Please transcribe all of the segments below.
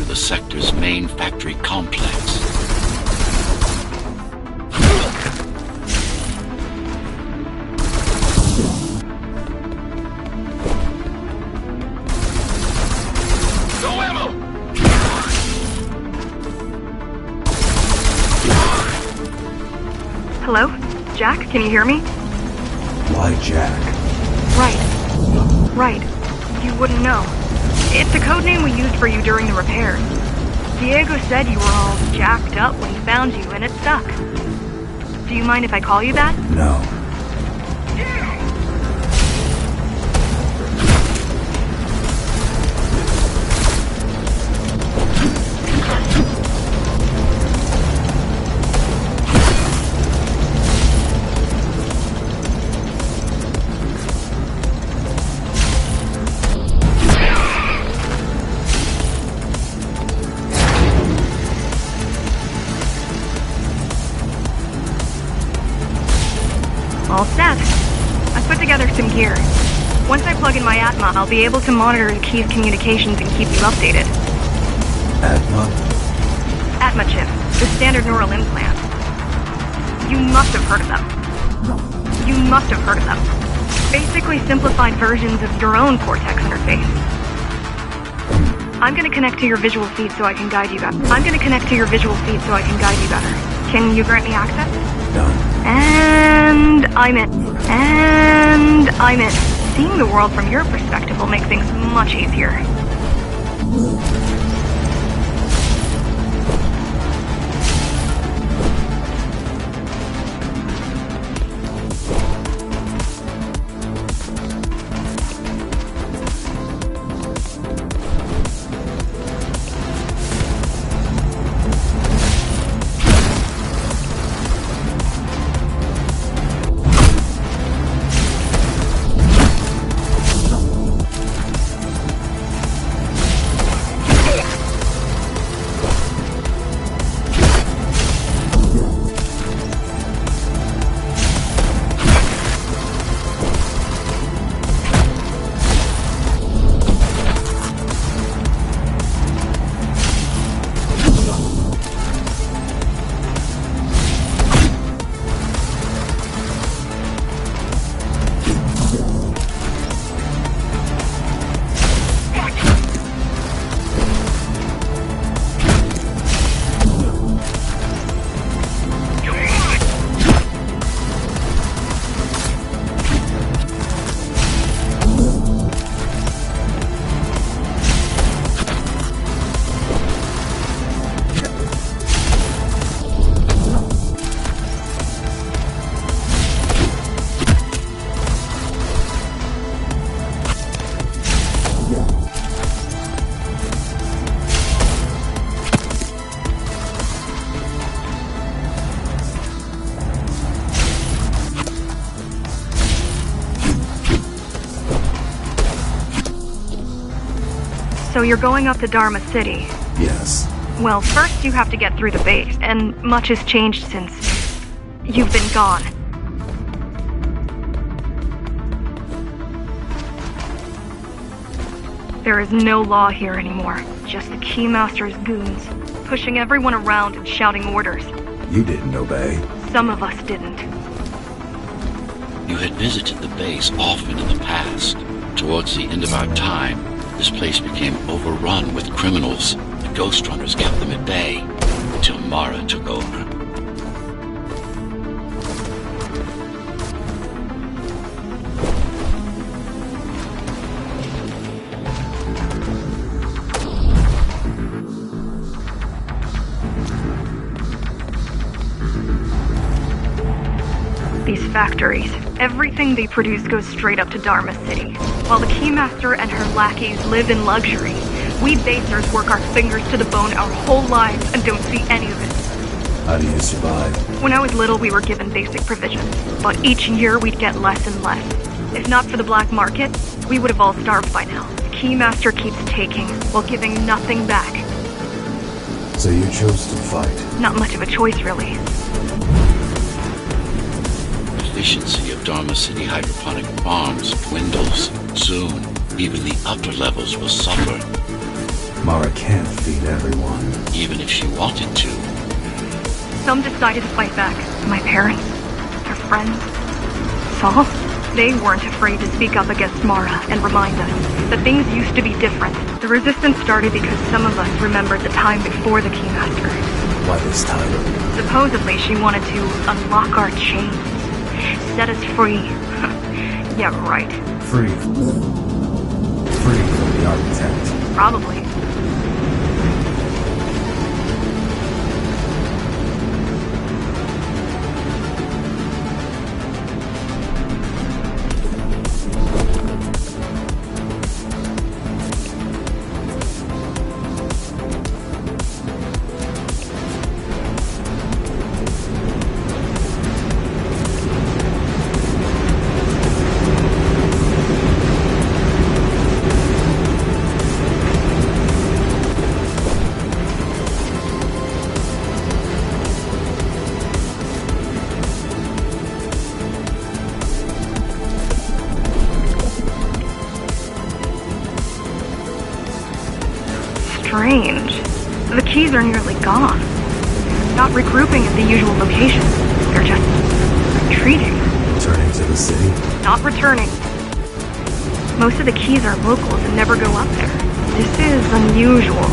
The sector's main factory complex. No ammo! Hello? Jack, can you hear me? Why Jack? Right. You wouldn't know. It's the code name we used for you during the repairs. Diego said you were all jacked up when he found you, and it stuck. Do you mind if I call you that? No. All set. I've put together some gear. Once I plug in my Atma, I'll be able to monitor the key's communications and keep you updated. Atma? Atma chip, the standard neural implant. You must have heard of them. Basically simplified versions of your own Cortex interface. I'm gonna connect to your visual feed so I can guide you better. Can you grant me access? Done. And I'm in. Seeing the world from your perspective will make things much easier. So you're going up to Dharma City? Yes. Well, first you have to get through the base, and much has changed since you've been gone. There is no law here anymore, just the Keymaster's goons, pushing everyone around and shouting orders. You didn't obey. Some of us didn't. You had visited the base often in the past. Towards the end of our time, this place became overrun with criminals. The Ghostrunners kept them at bay until Mara took over. These factories, everything they produce goes straight up to Dharma City. While the Keymaster and her lackeys live in luxury, we basers work our fingers to the bone our whole lives and don't see any of it. How do you survive? When I was little, we were given basic provisions, but each year we'd get less and less. If not for the black market, we would have all starved by now. The Keymaster keeps taking while giving nothing back. So you chose to fight. Not much of a choice, really. Efficiency of Dharma City hydroponic farms dwindles. Soon, even the upper levels will suffer. Mara can't feed everyone. Even if she wanted to. Some decided to fight back. My parents, their friends, Saul. They weren't afraid to speak up against Mara and remind us that things used to be different. The resistance started because some of us remembered the time before the Keymaster. Why this time? Supposedly she wanted to unlock our chains, set us free. Yeah, right. Free. Free from the architect. Probably. Strange. The keys are nearly gone. Not regrouping at the usual locations. They're just retreating. Returning to the city? Not returning. Most of the keys are locals and never go up there. This is unusual.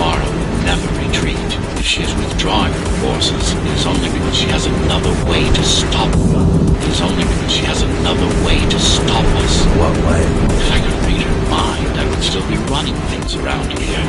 Mara will never retreat. If she is withdrawing her forces, it is only because she has another way to stop them. It is only because she has another way to stop us. What way? If I could read her mind, I would still be running things around here.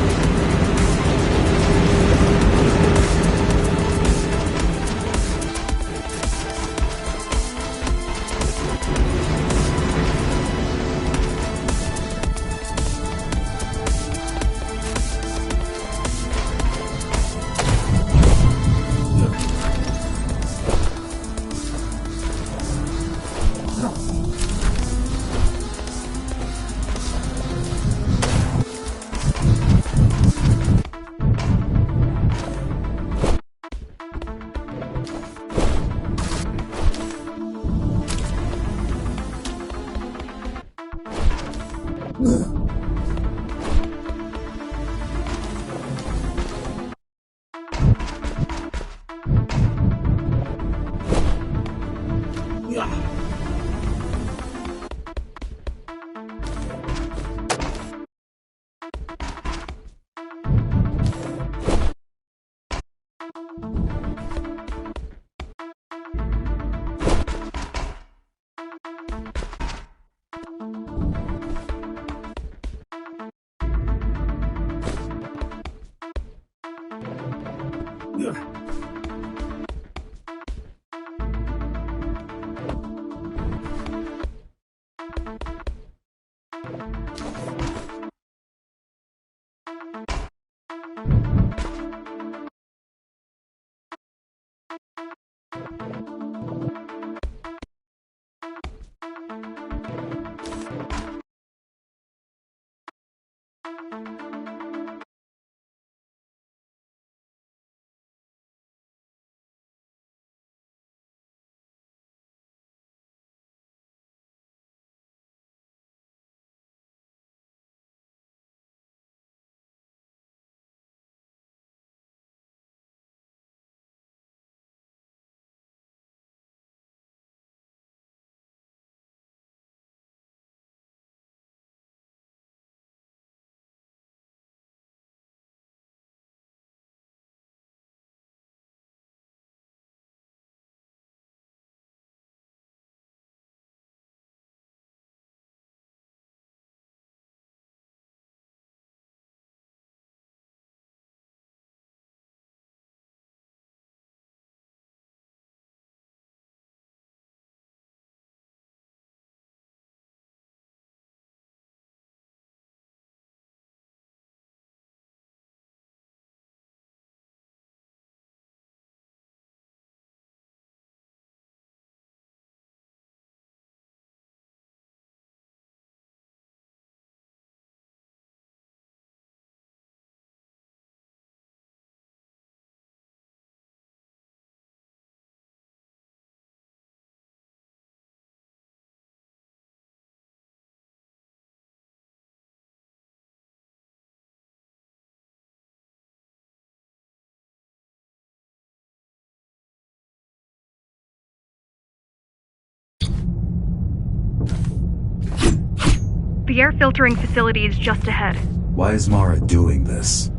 The air filtering facility is just ahead. Why is Mara doing this?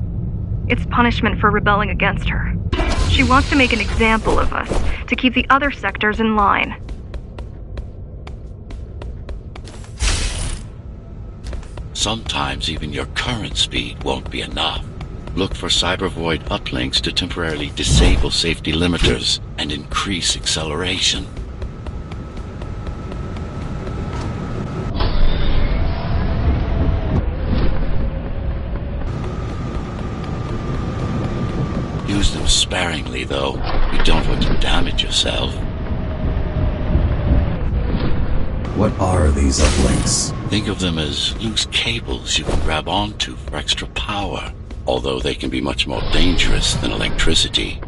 It's punishment for rebelling against her. She wants to make an example of us, to keep the other sectors in line. Sometimes even your current speed won't be enough. Look for cybervoid uplinks to temporarily disable safety limiters and increase acceleration. Use them sparingly, though. You don't want to damage yourself. What are these uplinks? Think of them as loose cables you can grab onto for extra power, although they can be much more dangerous than electricity.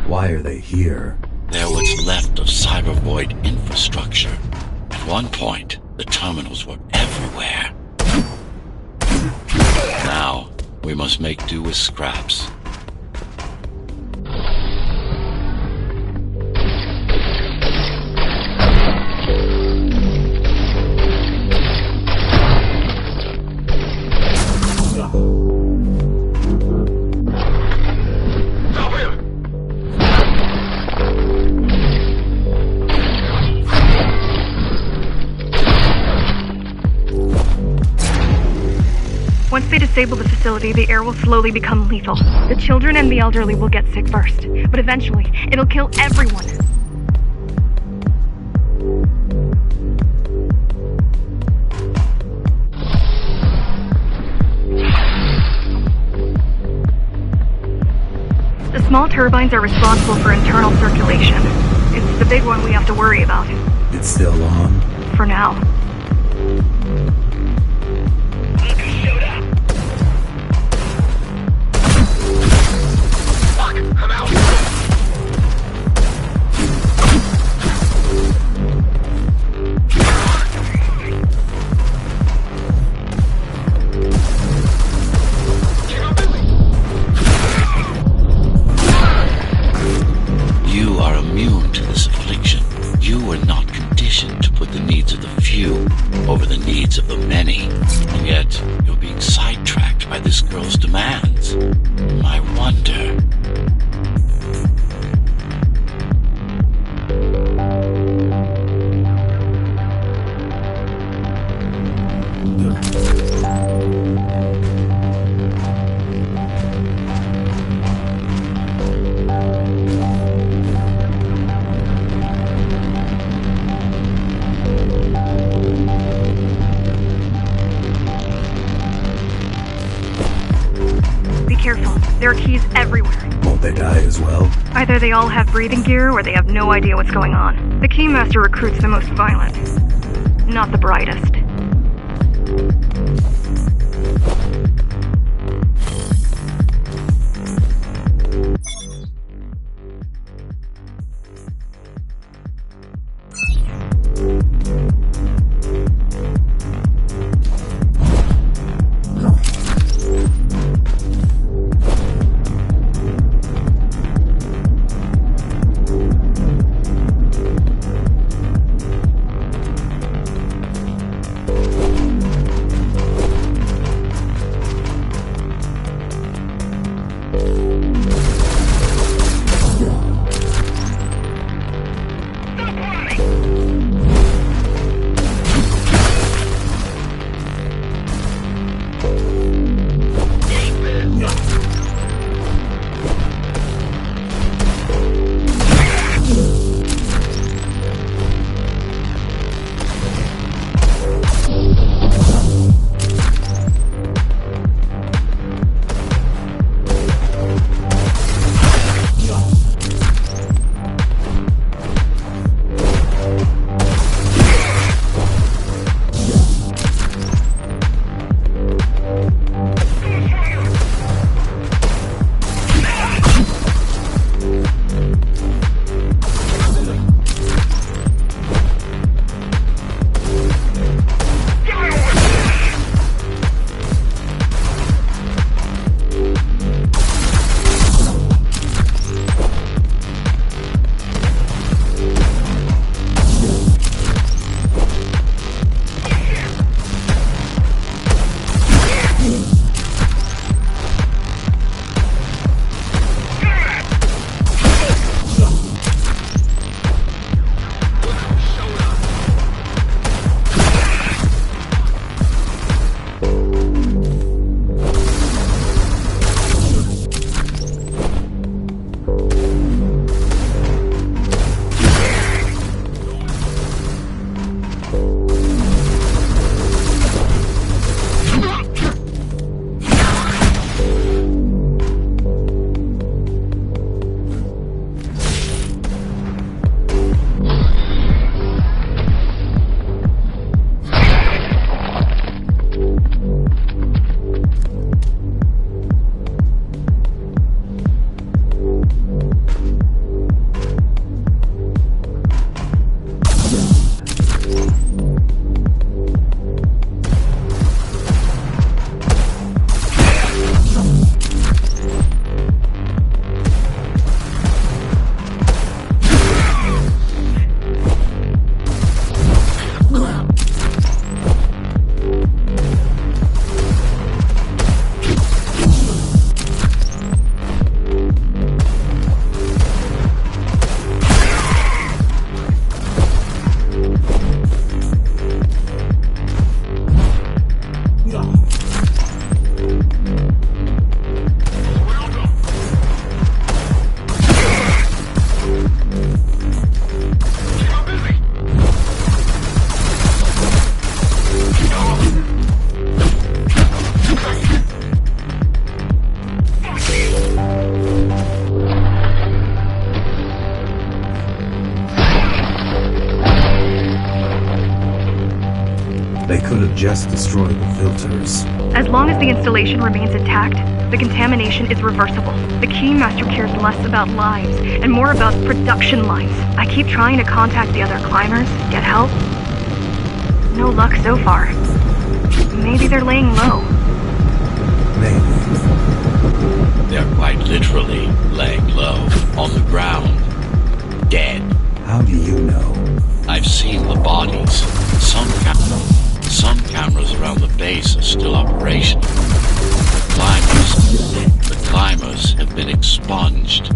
Why are they here? They're what's left of cybervoid infrastructure. At one point, the terminals were everywhere. Now, we must make do with scraps. Once they disable the facility, the air will slowly become lethal. The children and the elderly will get sick first, but eventually, it'll kill everyone. The small turbines are responsible for internal circulation. It's the big one we have to worry about. It's still on? For now. I'm out. You are immune to this affliction. You are not conditioned to put the needs of the few over the needs of the many. And yet, you're being sidetracked by this girl's demands. I wonder... Be careful. There are keys everywhere. Won't they die as well? Either they all have breathing gear or they have no idea what's going on. The Keymaster recruits the most violent. Not the brightest. just destroy the filters. As long as the installation remains intact, the contamination is reversible. The Keymaster cares less about lives and more about production lines. I keep trying to contact the other climbers, get help. No luck so far. Maybe they're laying low. Maybe. They're quite literally laying low, on the ground, dead. How do you know? I've seen the bodies. Some cameras around the base are still operational. The climbers have been expunged.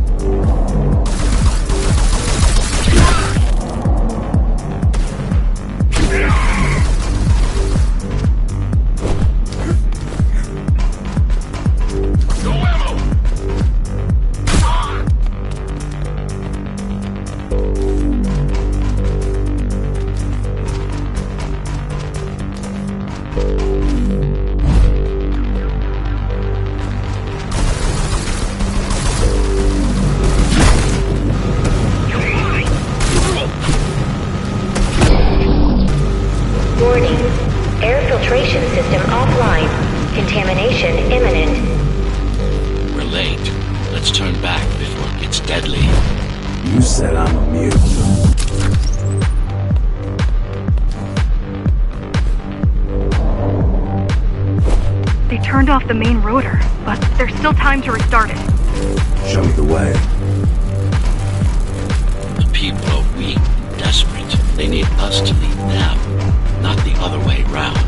Warning. Air filtration system offline. Contamination imminent. We're late. Let's turn back before it gets deadly. You said I'm immune. They turned off the main rotor, but there's still time to restart it. Show me the way. The people are weak and desperate. They need us to lead them, not the other way round.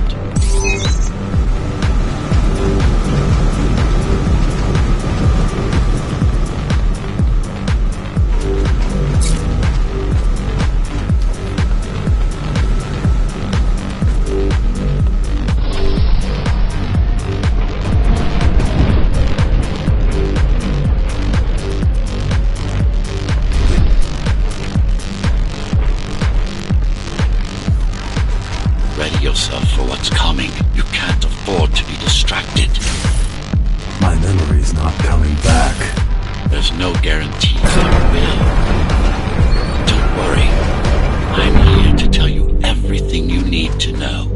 Yourself for what's coming. You can't afford to be distracted. My memory's not coming back. There's no guarantees it will. Don't worry. I'm here to tell you everything you need to know.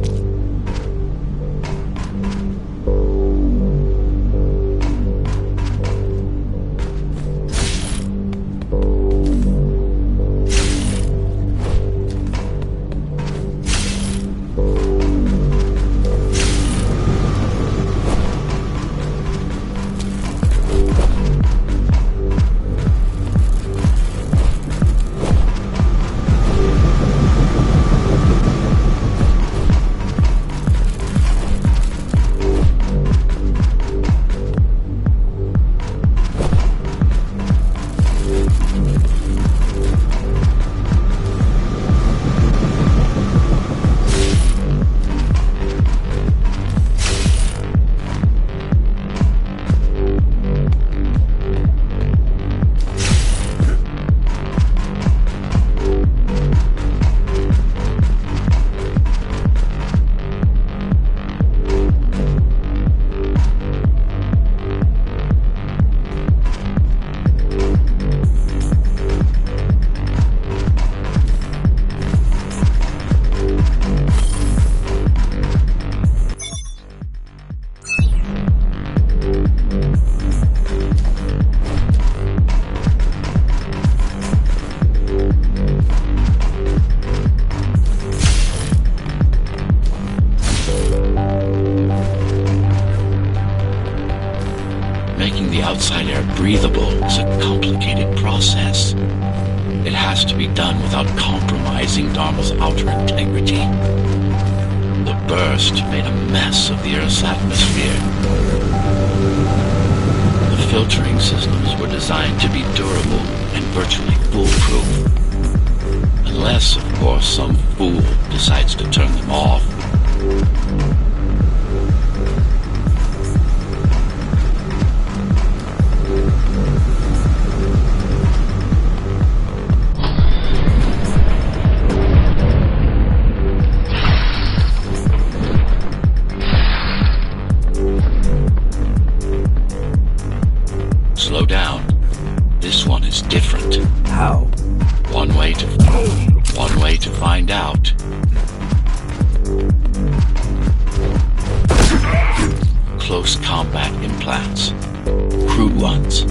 Making the outside air breathable is a complicated process. It has to be done without compromising Dharma's outer integrity. The burst made a mess of the Earth's atmosphere. The filtering systems were designed to be durable and virtually foolproof. Unless, of course, some fool decides to turn them off. Slow down. This one is different. How? One way to find out. close combat implants. Crude ones.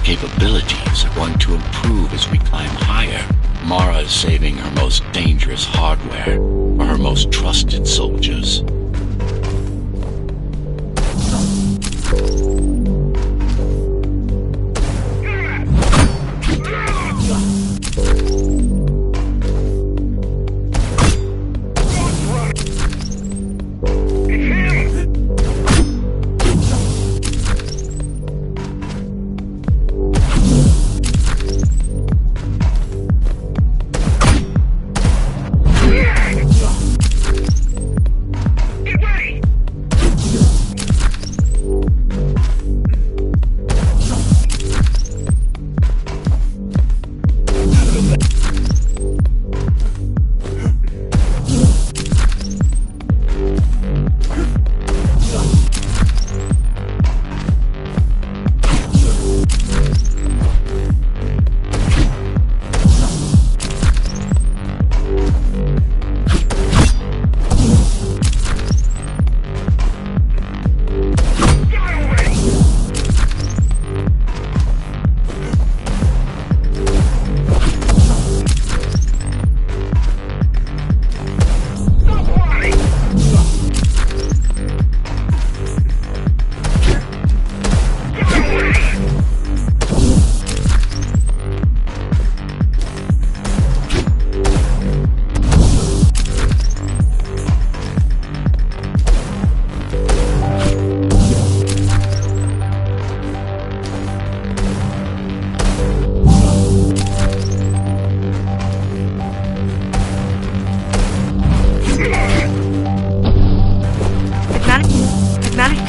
Capabilities are going to improve as we climb higher. Mara is saving her most dangerous hardware for her most trusted soldiers.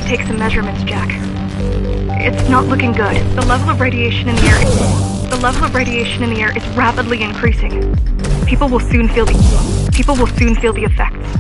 Take some measurements, Jack. It's not looking good. The level of radiation in the air is rapidly increasing. People will soon feel the effects.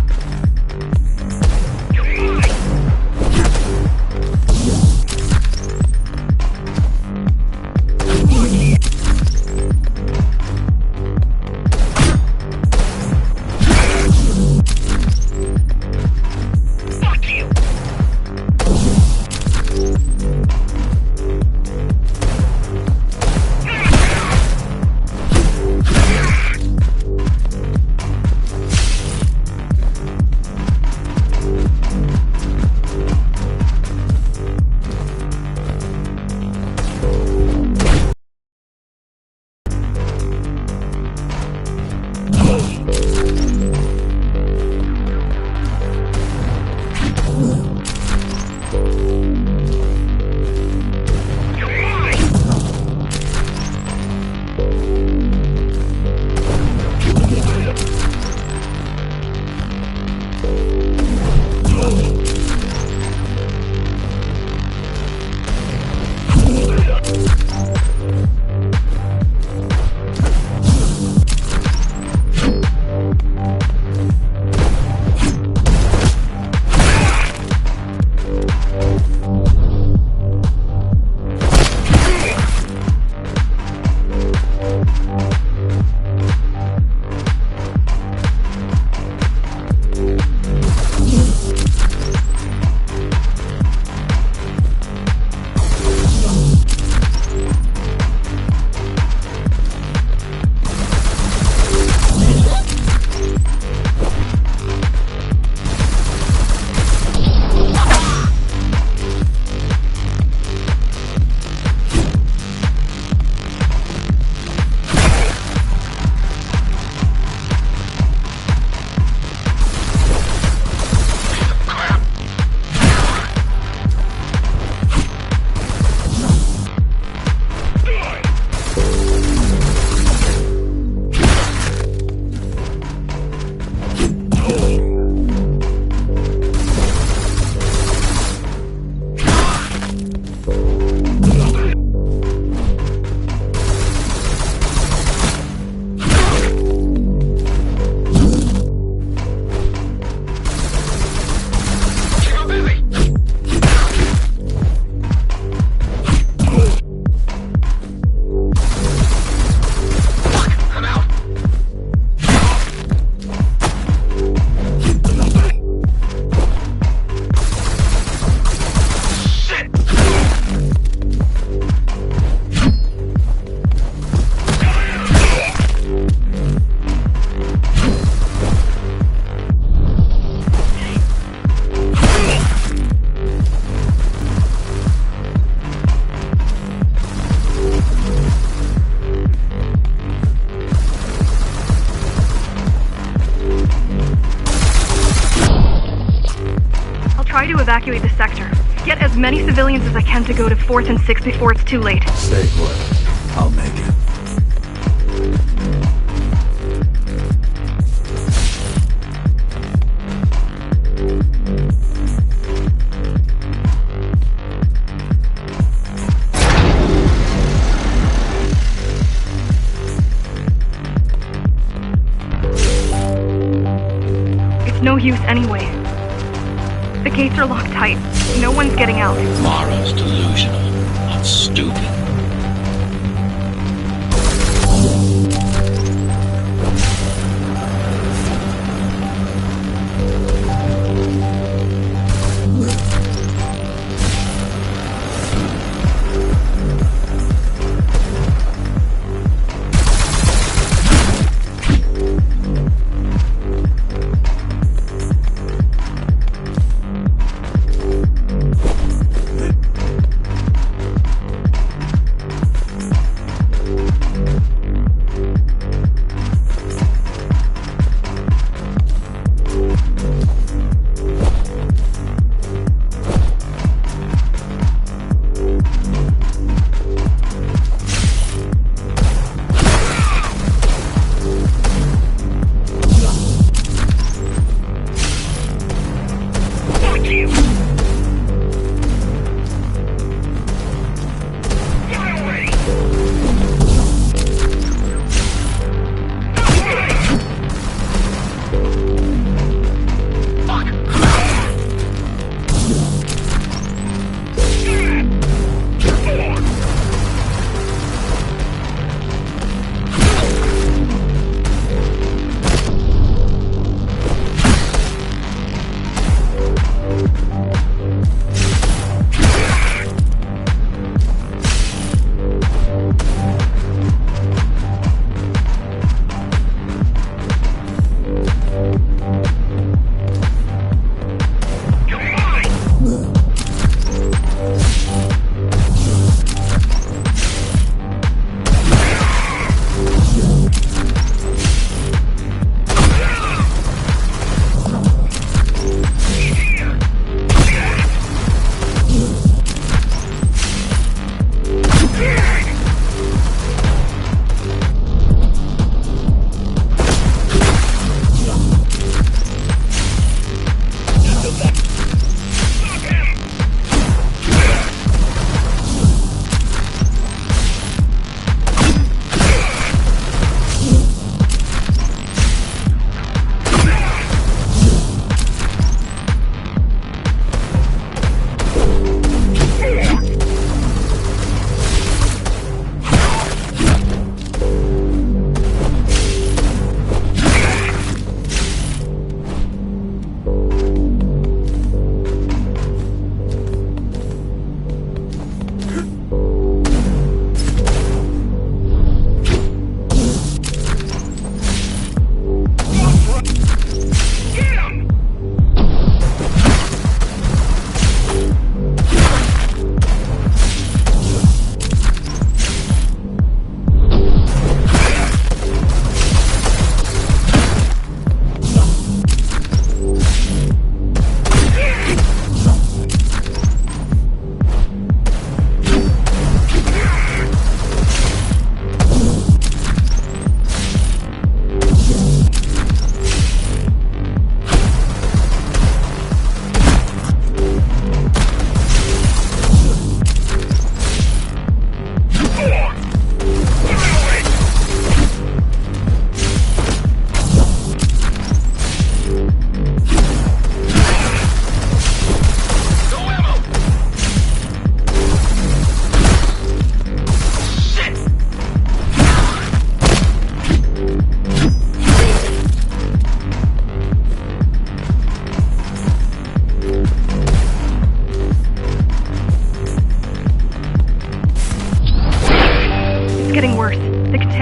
evacuate the sector. Get as many civilians as I can to go to 4th and 6th before it's too late. Stay put. I'll make it. It's no use anyway. The gates are locked tight. No one's getting out. Mara's delusional, not stupid.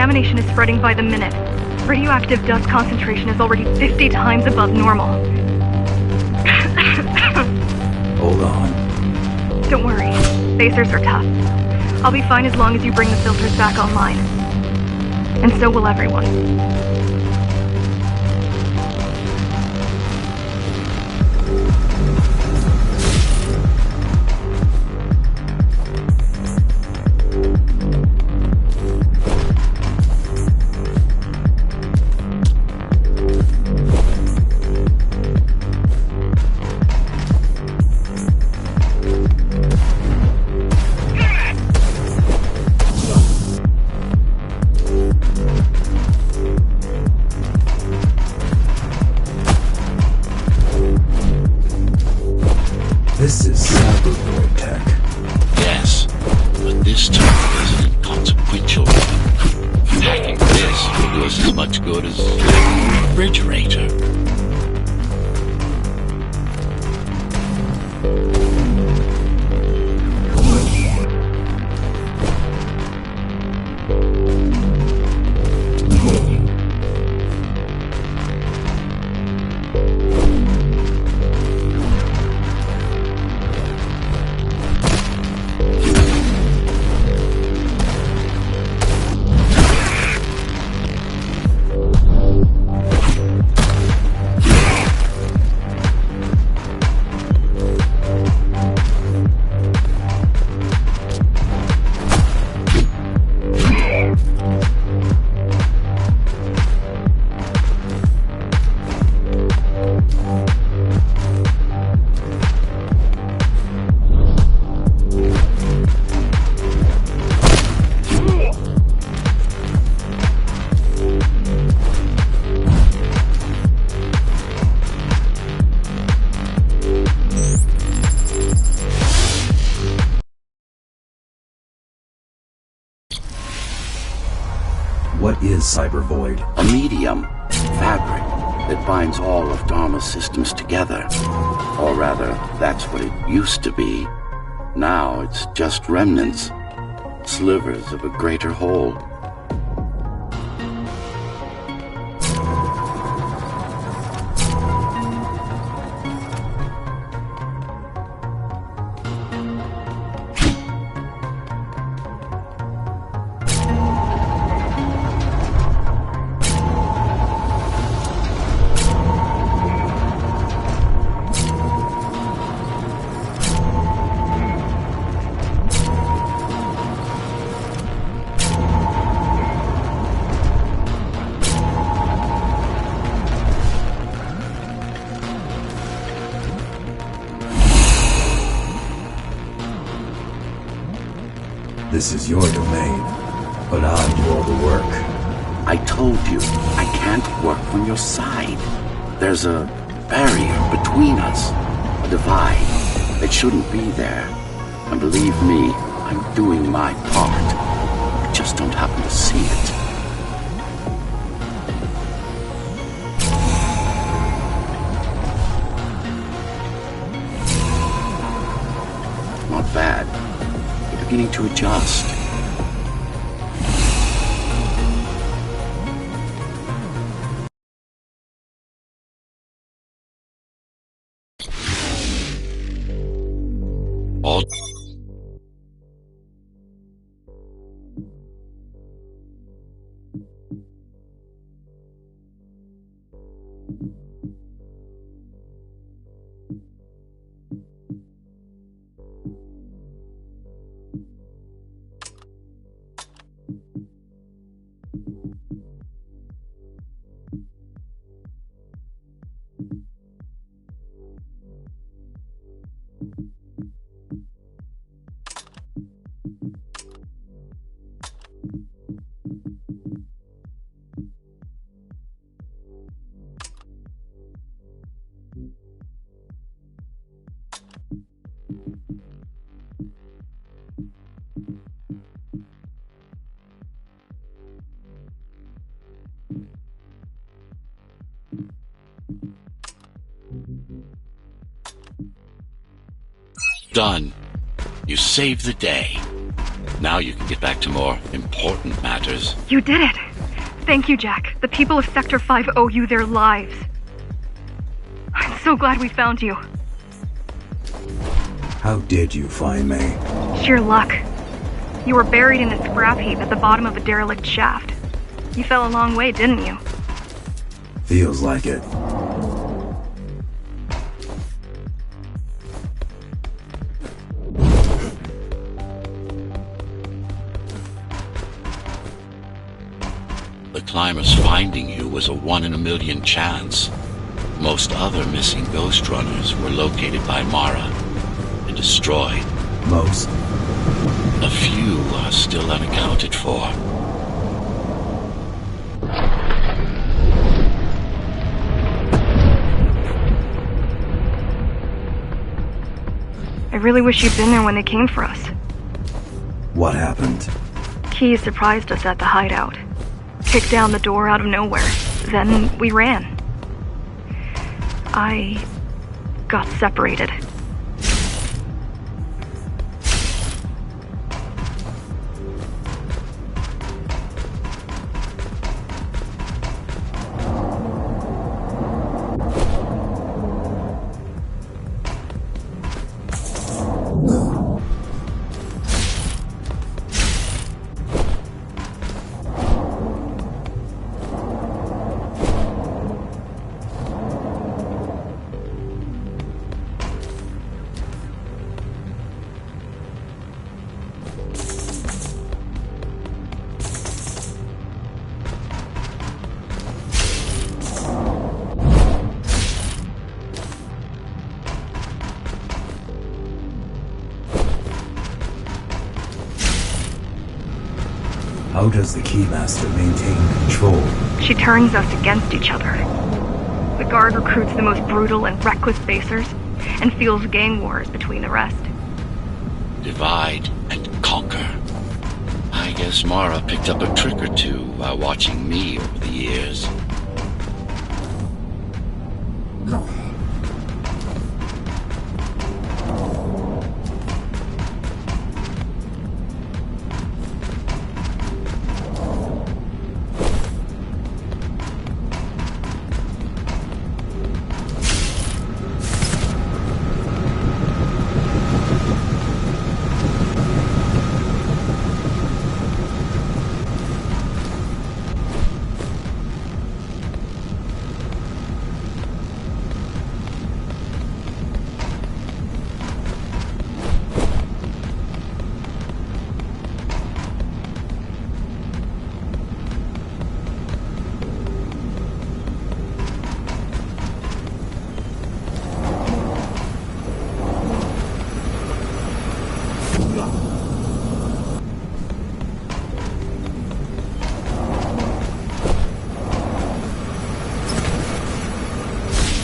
contamination is spreading by the minute. Radioactive dust concentration is already 50 times above normal. Hold on. Don't worry. Phasers are tough. I'll be fine as long as you bring the filters back online. And so will everyone. do us as much good as a refrigerator. What is Cyber Void? A medium, fabric, that binds all of Dharma's systems together. Or rather, that's what it used to be. Now it's just remnants, slivers of a greater whole. This is your domain, but I'll do all the work. I told you, I can't work from your side. There's a barrier between us, a divide that shouldn't be there. And believe me, I'm doing my part. I just don't happen to see it. Not bad. You're beginning to adjust. All done. You saved the day. Now you can get back to more important matters. You did it! Thank you, Jack. The people of Sector 5 owe you their lives. I'm so glad we found you. How did you find me? Sheer luck. You were buried in a scrap heap at the bottom of a derelict shaft. You fell a long way, didn't you? Feels like it. The climbers finding you was a 1 in a million chance. Most other missing Ghostrunners were located by Mara and destroyed. Most. A few are still unaccounted for. I really wish you'd been there when they came for us. What happened? Key surprised us at the hideout. kicked down the door out of nowhere. Then we ran. I got separated. How does the Keymaster maintain control? She turns us against each other. The Guard recruits the most brutal and reckless basers, and fuels gang wars between the rest. Divide and conquer. I guess Mara picked up a trick or two while watching me over the years.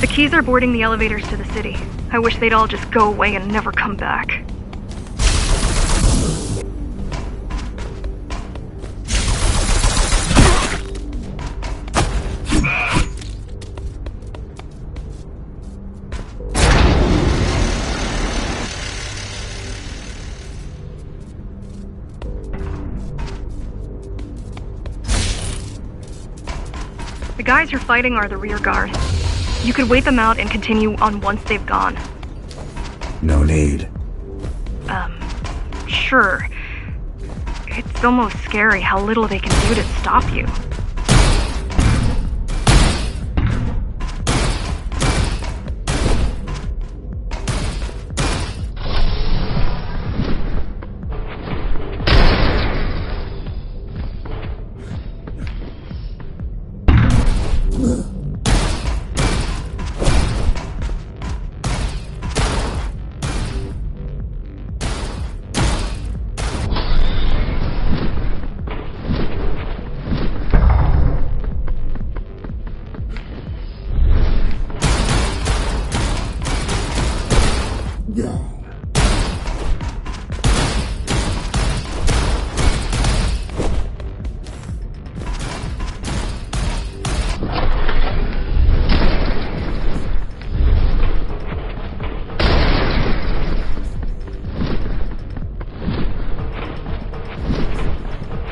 The Keys are boarding the elevators to the city. I wish they'd all just go away and never come back. The guys you're fighting are the rear guard. You could wait them out and continue on once they've gone. No need. Sure. It's almost scary how little they can do to stop you.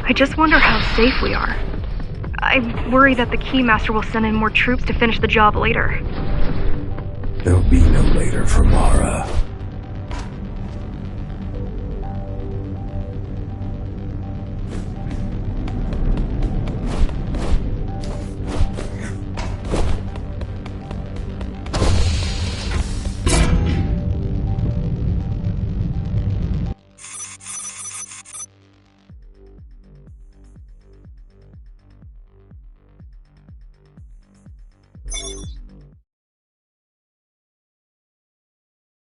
I just wonder how safe we are. I worry that the Keymaster will send in more troops to finish the job later. There'll be no later for Mara.